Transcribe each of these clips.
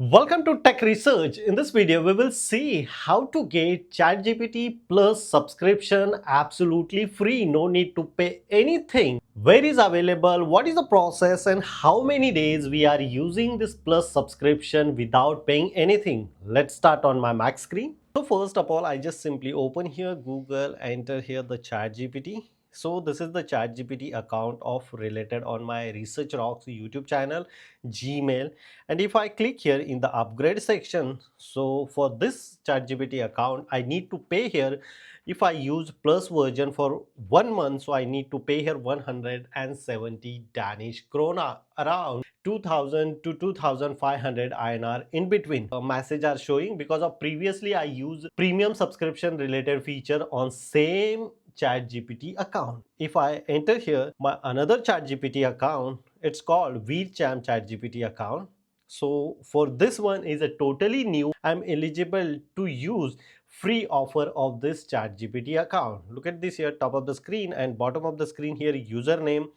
Welcome to Tech Research. In this video, we will see how to get ChatGPT Plus subscription absolutely free. No need to pay anything. Where is available, what is the process, and how many days we are using this Plus subscription without paying anything. Let's start on my Mac screen. So first of all, I just simply open here Google, enter here the ChatGPT. So this is the ChatGPT account of related on my Research Rocks YouTube channel, Gmail. And if I click here in the upgrade section, so for this ChatGPT account, I need to pay here. If I use plus version for 1 month, so I need to pay here 170 Danish krona, around 2000 to 2500 INR in between. A message are showing because of previously I used premium subscription related feature on same ChatGPT account. If I enter here my another ChatGPT account, it's called VeerCham ChatGPT account. So for this one is a totally new. I'm eligible to use free offer of this ChatGPT account. Look at this here, top of the screen and bottom of the screen here, username,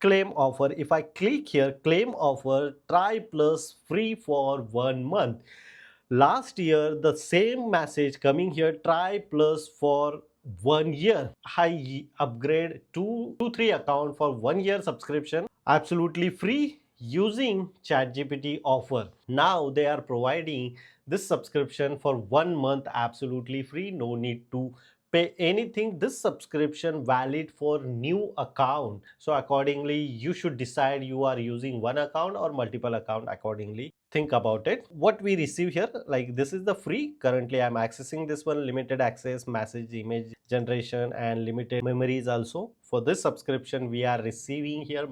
claim offer. If I click here, claim offer, try plus free for 1 month. Last year the same message coming here, try plus for 1 year. I upgrade to 3 account for 1 year subscription absolutely free using ChatGPT offer. Now they are providing this subscription for 1 month absolutely free. No need to pay anything. This subscription valid for new account. So accordingly, you should decide you are using one account or multiple account accordingly. Think about it. What we receive here, like this is the free. Currently I'm accessing this one, limited access, message, image generation and limited memories also. For this subscription we are receiving here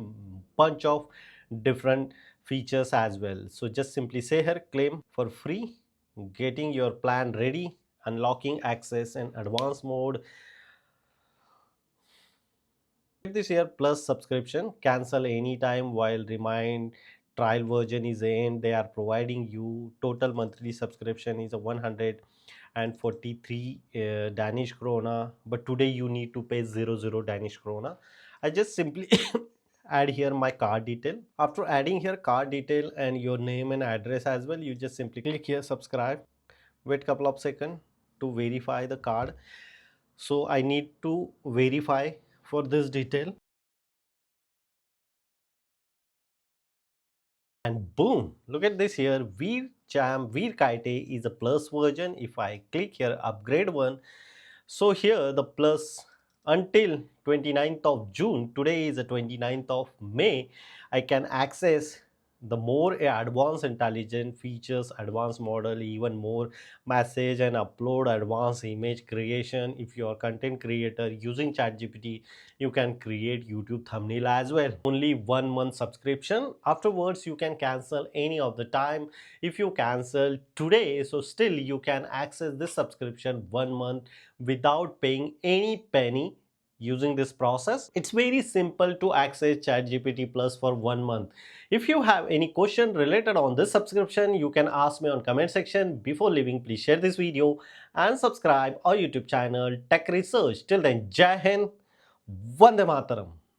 bunch of different features as well. So just simply say here, claim for free, getting your plan ready, unlocking access in advanced mode. This year plus subscription, cancel anytime while remind trial version is end. They are providing you total monthly subscription is a 143 Danish krona, but today you need to pay 00 Danish krona. I just simply add here my card detail. After adding here card detail and your name and address as well, you just simply click here subscribe, wait couple of seconds to verify the card. So I need to verify for this detail, and boom, look at this here, VeerKite is a plus version. If I click here upgrade one, so here the plus until 29th of June, today is the 29th of May, I can access the more advanced intelligent features, advanced model, even more message and upload, advanced image creation. If you are content creator using ChatGPT, you can create YouTube thumbnail as well. Only 1 month subscription. Afterwards you can cancel any of the time. If you cancel today, so still you can access this subscription 1 month without paying any penny. Using this process, it's very simple to access ChatGPT Plus for 1 month. If you have any question related on this subscription, you can ask me on comment section. Before leaving, please share this video and subscribe our YouTube channel Tech Research. Till then, Jai Hind, Vande Mataram.